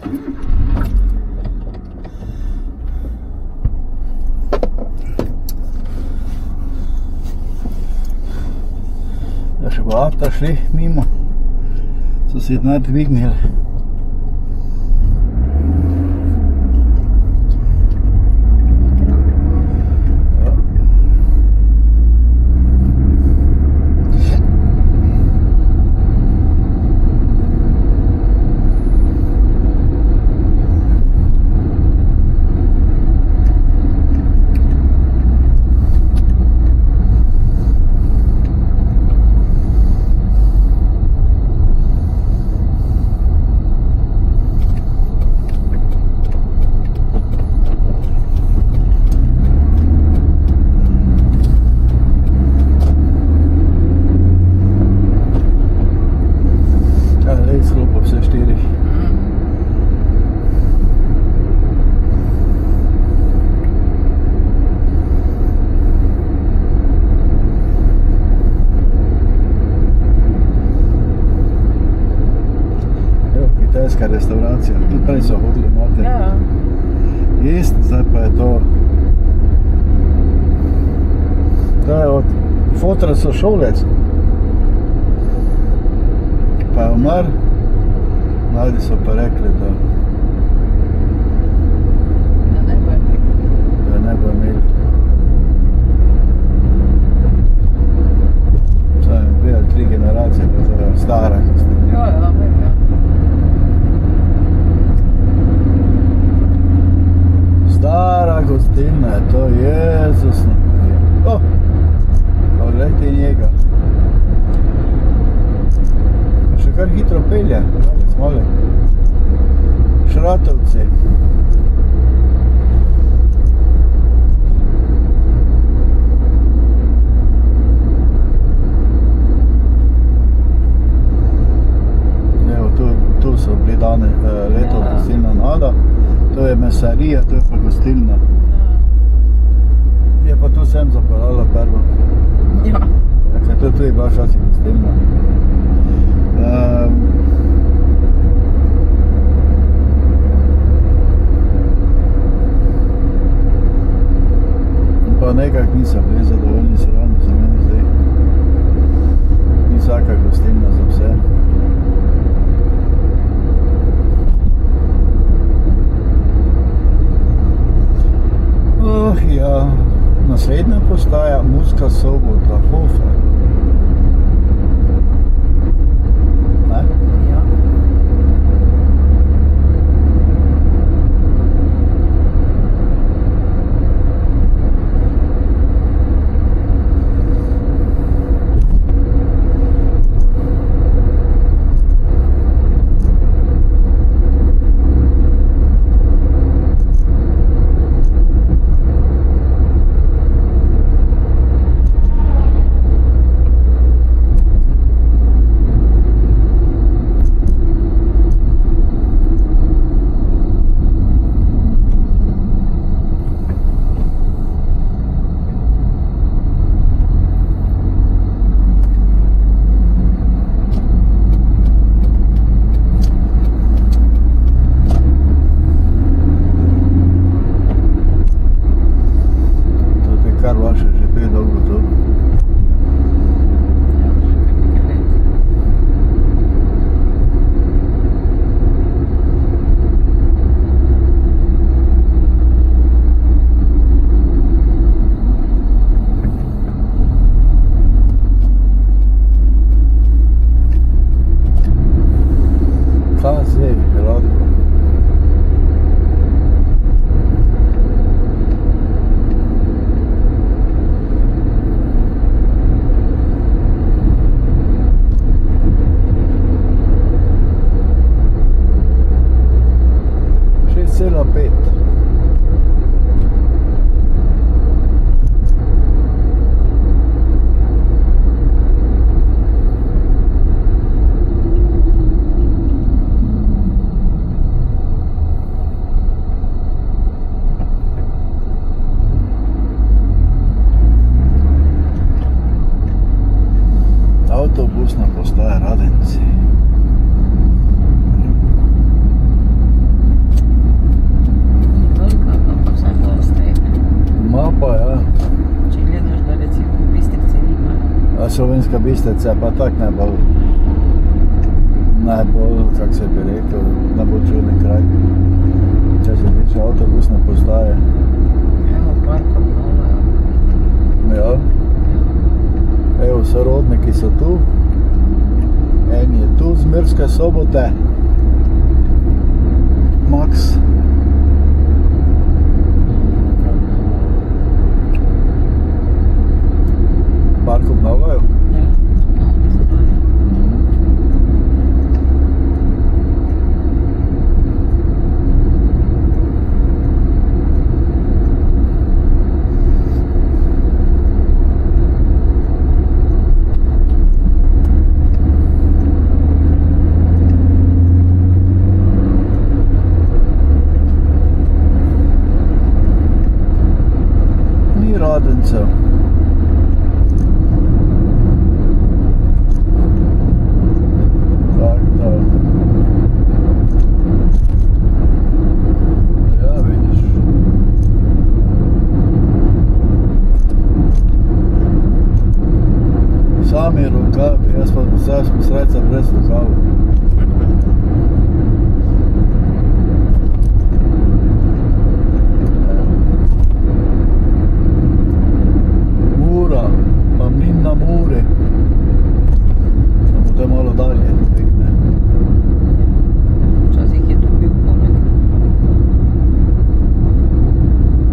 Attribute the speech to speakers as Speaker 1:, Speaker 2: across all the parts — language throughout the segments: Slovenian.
Speaker 1: Da še bo avta šli mimo, so si denar dvignili. Restauracija, tudi prej so hodili noter.
Speaker 2: Ja.
Speaker 1: Jest, zdaj pa je to. To je od fotra sošolec. Pa je umar. Mladi so pa rekli, da ne bo imeli. Zdaj je 2 ali 3 generacije, pa zdaj je stara.
Speaker 2: Ja, vem, ja.
Speaker 1: Stara gostilna je to, Jezus. Poglejte njega. Še kar hitro pelje, smole. Šratovci. Evo, tu so bili dane leto gostilna Nada. To je mesarija, to je pa gostilna. Je pa tu sem zaparala prvo.
Speaker 2: Ja.
Speaker 1: To je bila včasih gostilna. Pa nekak niso bili zadovoljni, se ravno za meni zdaj. Ni vsaka gostilna za vse. Ja, naslednja postaja Murska Sobota, Hofer. Ne?
Speaker 2: Ja.
Speaker 1: Slovenska Bistrica pa tak najbolj, kak se bi rekel, najbolj čudni kraj. Če se tiče avtobusne postaje.
Speaker 2: Evo, park obnovljajo.
Speaker 1: Ja. Evo, sorodniki so tu. En je tu z Murske Sobote. Max. Park obnovljajo.
Speaker 2: Ja, novi stoji.
Speaker 1: Ni Radencev. Tak da. Ja, vidiš. Sami rokavi, jaz pa sredca brez rokav. Mura, pa Mlin na Muri. Samo to je malo dalje, tekne.
Speaker 2: Včasih je tu bil poleg.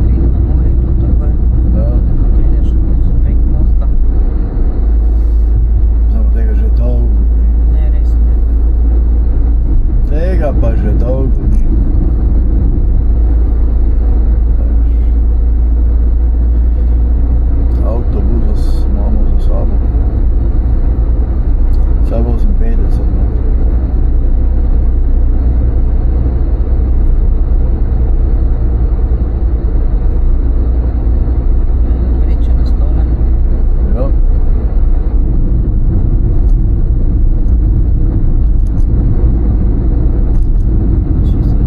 Speaker 2: Rit na morju, tu takoj.
Speaker 1: Ja,
Speaker 2: Ko prideš z prek mosta.
Speaker 1: samo tega že dolgo ni.
Speaker 2: Ne, res ne.
Speaker 1: Tega pa že dolgo ni. Avtobus imamo za sabo. Vsaj 58 metrov.
Speaker 2: Vreče nastavljene.
Speaker 1: Ja.
Speaker 2: Če se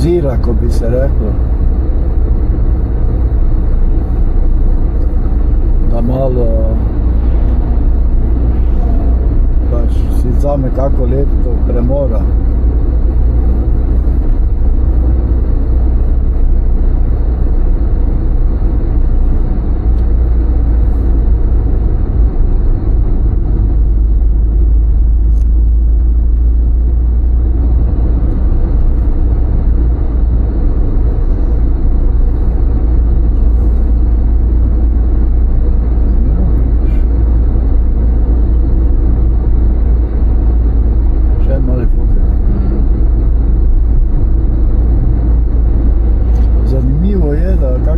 Speaker 1: ozira, ko bi se reklo. Da malo pač si vzame kako leto premora.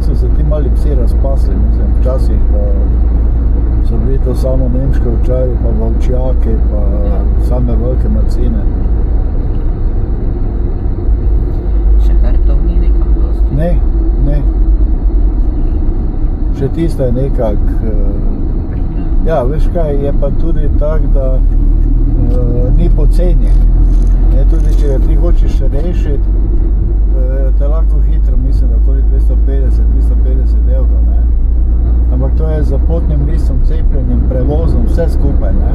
Speaker 1: So se ti mali psi razpasli, mislim, včasih pa so bili to samo nemške ovčarji, pa volčjaki, pa same velike marcine.
Speaker 2: Še hrtov ni nekam dosti?
Speaker 1: Ne. Še tista je nekak, ja, veš kaj, je pa tudi tak, da ni poceni. Tudi če ti hočeš rešiti, te lahko hitro, mislim, da okoli 250 evrov, ne. Ampak to je za potnim listom, cepljenjem, prevozom, vse skupaj, ne.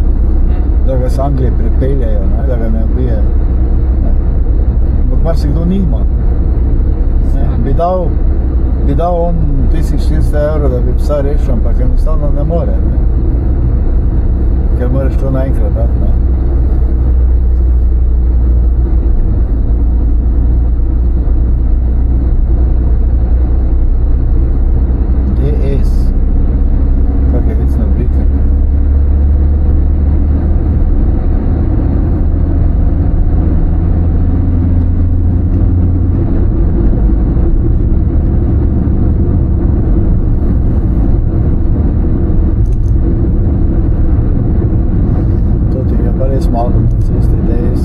Speaker 1: Da ga s Anglije pripeljajo, ne, da ga ne ubije. Ampak marsikdo nima. Bi dal on 1400 evrov, da bi psa rešil, ampak enostavno ne more, ne. Ker moraš to naenkrat dati, ne. Malo na cesti DS.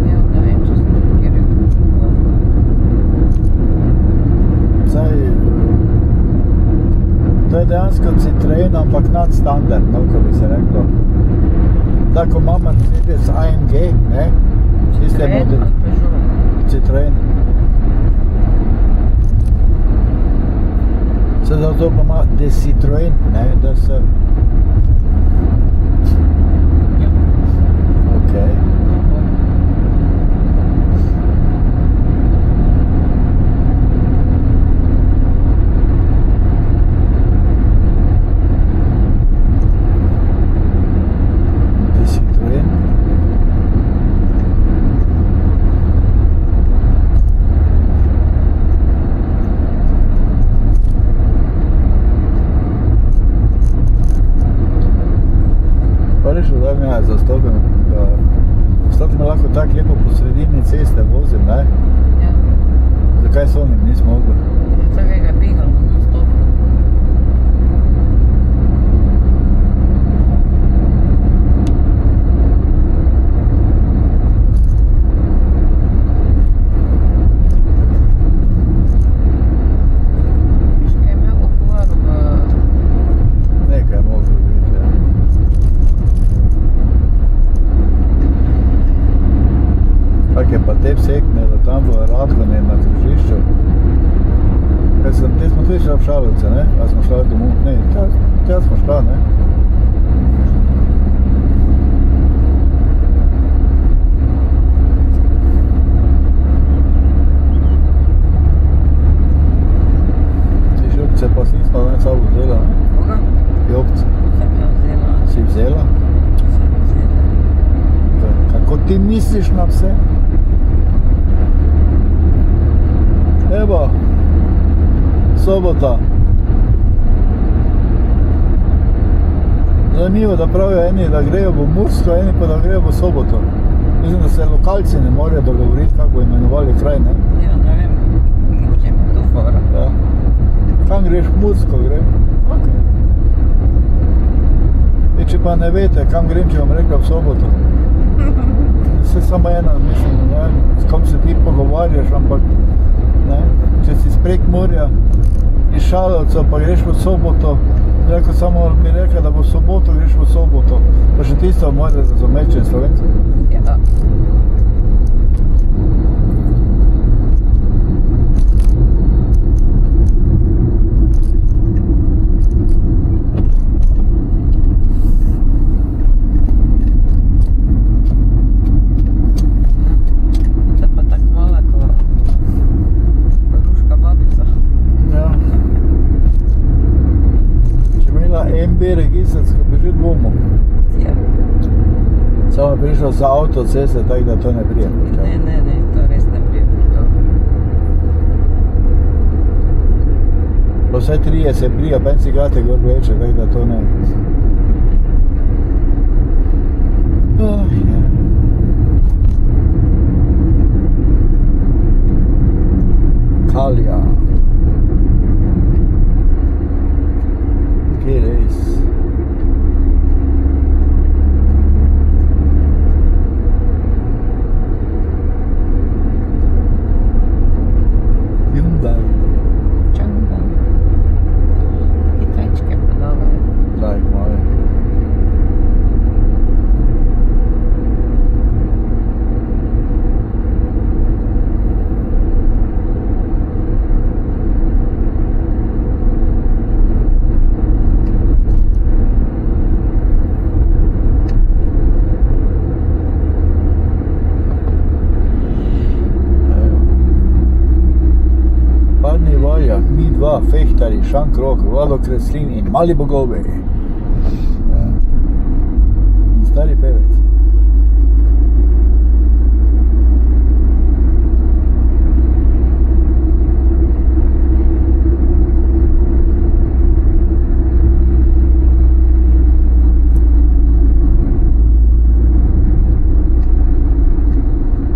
Speaker 2: Ja, da vem, če sem že kjer je
Speaker 1: Zdaj, to je dejansko Citroen, ampak nadstandard, no, ko bi se reklo. Tako ima Mercedes AMG, ne?
Speaker 2: Citroen ali Peugeot?
Speaker 1: Citroen. Sedaj to pa ima Citroen, ne? Da se... Okay. Citroen. Pa rešil, da me je zastopil. Zato me lahko tako lepo po sredini ceste vozim, ne?
Speaker 2: Ja.
Speaker 1: Zakaj so onim nismo mogli?
Speaker 2: Zato ga je bigalo na stop. Kaj je imel opovaru v...
Speaker 1: Nekaj je moglo biti, ja. Kak je pa te sekne, da tam bo Radgone na križišču. Kaj te smo tudi šla v Šalovce, ne? A smo šla domov? Ne, tja smo šla, ne? Ti župce pa si nismo danes sabo vzela, ne?
Speaker 2: Koga?
Speaker 1: Jopce.
Speaker 2: Sem jo vzela.
Speaker 1: Si vzela?
Speaker 2: Sem vzela.
Speaker 1: Kako ti misliš na vse? Evo, sobota. Zanimivo, da pravijo eni, da grejo v Mursko, eni pa da grejo v Soboto. Mislim, da se lokalci ne morejo dogovoriti, kako bo imenovali kraj, ne?
Speaker 2: Ja, ne vem, v čem je to fora.
Speaker 1: Ja. Kam greš? V Mursko grem. Ok. Če pa ne veste, kam grem, če vam rekla v Soboto. Se samo ena, mislim, ne, s kom se ti pogovarjaš, ampak ne, če si sprek morja iz Šalovca, pa greš v Soboto, rekel, samo mi rekla, da bo v Soboto greš v Soboto, pa še tisto mora razumeti, če je Slovenci.
Speaker 2: Ja.
Speaker 1: B registrsko bi že bomo.
Speaker 2: Ja.
Speaker 1: Samo je prišlo za avtoceste, tako da to ne prije.
Speaker 2: Ne, to res ne prije.
Speaker 1: Pa vse trije se prija, pa en cigate gor vleče, tako da to ne. Oh, ja. Kalja. Kje res? Hyundai.
Speaker 2: Čanga. Kitajčke prodajajo.
Speaker 1: Dragi moji. Parni Valja, mi dva, fehtari, Šankrok, Vlado Kreslin in Mali bogovi. Ja. In stari pevec.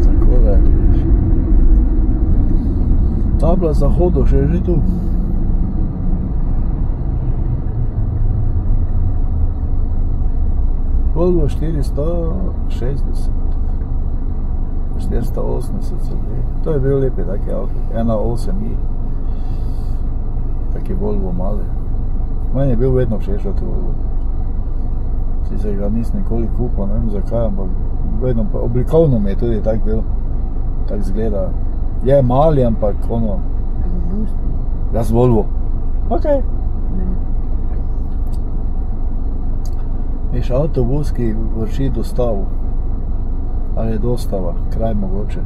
Speaker 1: Tako da, vidiš. Tabla zahodu še je že tu. Volvo 460. 480 so bili. To je bil lepi taki avto. 1.8i. Taki Volvo mali. Meni je bil vedno všeč to Volvo. Sicer ga nisem nikoli kupil, ne vem zakaj, ampak vedno pa oblikovno mi je tudi tak bil. Tak zgleda. Je mali, ampak ono. Jaz Volvo. Okej. Veš, avtobus, ki vrši dostavo. Ali je dostava, kraj mogoče.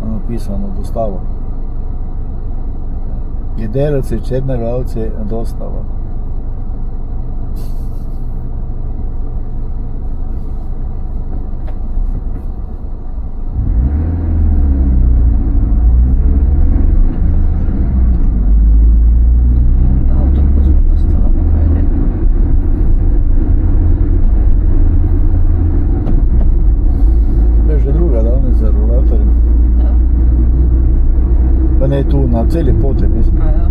Speaker 1: Napisano dostava. Jederovci, Črnerovci, dostava. Pa ne tu, na celi poti, mislim.
Speaker 2: A ja.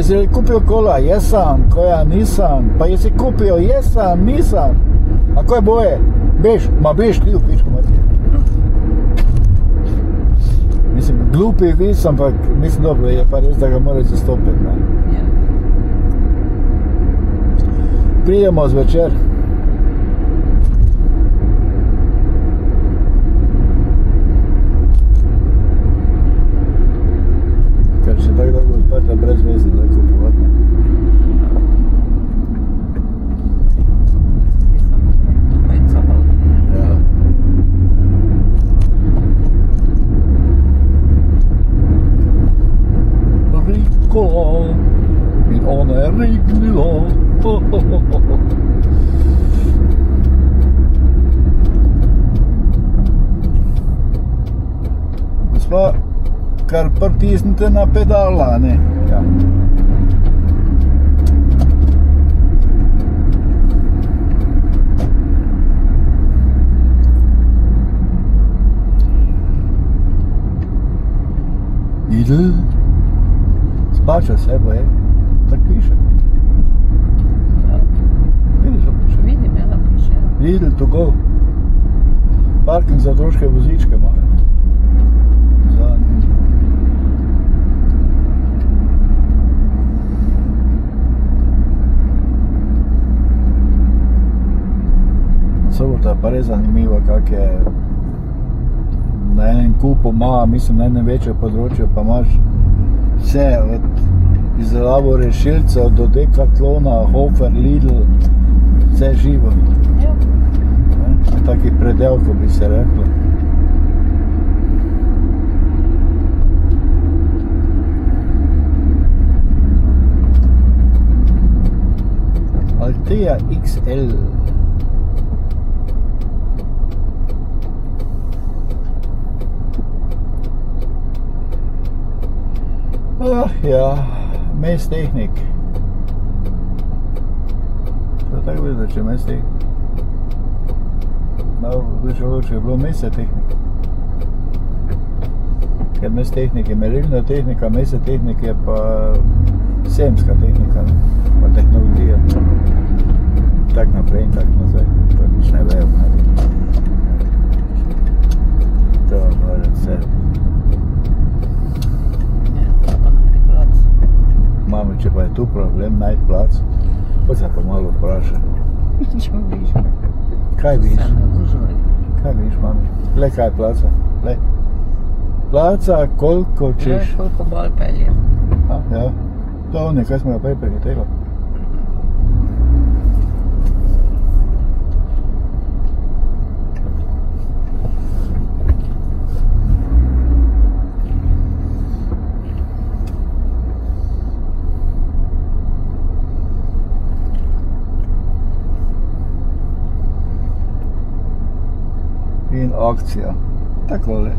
Speaker 1: Jesi kupio kola? Jesam. Koja? Nisam. Pa jesi kupio? Jesam, nisam. A koje boje? Bež. Ma bež ti u pičku materiju. Mislim, glupi vis, ampak mislim dobro, je pa res, da ga moraš zastopiti. Ne?
Speaker 2: Ja.
Speaker 1: Pridemo zvečer. Ker še tako dolgo odprta brez veze za kupovati. Ne? Ja. Rico, il on è rignilo. Gospa, kar pritisnite na pedala, ne? Ja. Idel. Spača se, bo je. Tako piše.
Speaker 2: Ja.
Speaker 1: Vidiš, da piše?
Speaker 2: Vidim, ja, da piše.
Speaker 1: Lidl to go. Parking za otroške vozičke imajo. Sobota pa res zanimiva, kak je na enem kupu ima, mislim na enem večjem področju, pa imaš vse od izdelavo rešilcev do Decathlona, Hofer, Lidl, vse živo.
Speaker 2: Ja.
Speaker 1: Taki predel, ko bi se reklo. Altea XL. Ja, Mestechnik. To je tako videti, če Mestechnik. No, če je bilo Mesetechnik. Ker Mestechnik je merilna tehnika, Mesetechnik je pa semska tehnika, pa tehnologija. Tak naprej in tak nazaj, to nič ne vejo. To mora vse. Mami, če pa je tu problem najti plac, pa se pa malo vpraša.
Speaker 2: Čo viš?
Speaker 1: Kaj viš?
Speaker 2: Se ne gužuje.
Speaker 1: Kaj viš, mami? Le kaj je placa? Le. Placa, koliko češ?
Speaker 2: Koliko bolj pelje.
Speaker 1: Ja. To je nekaj smo ga prej prehitelo. In akcija. Takole.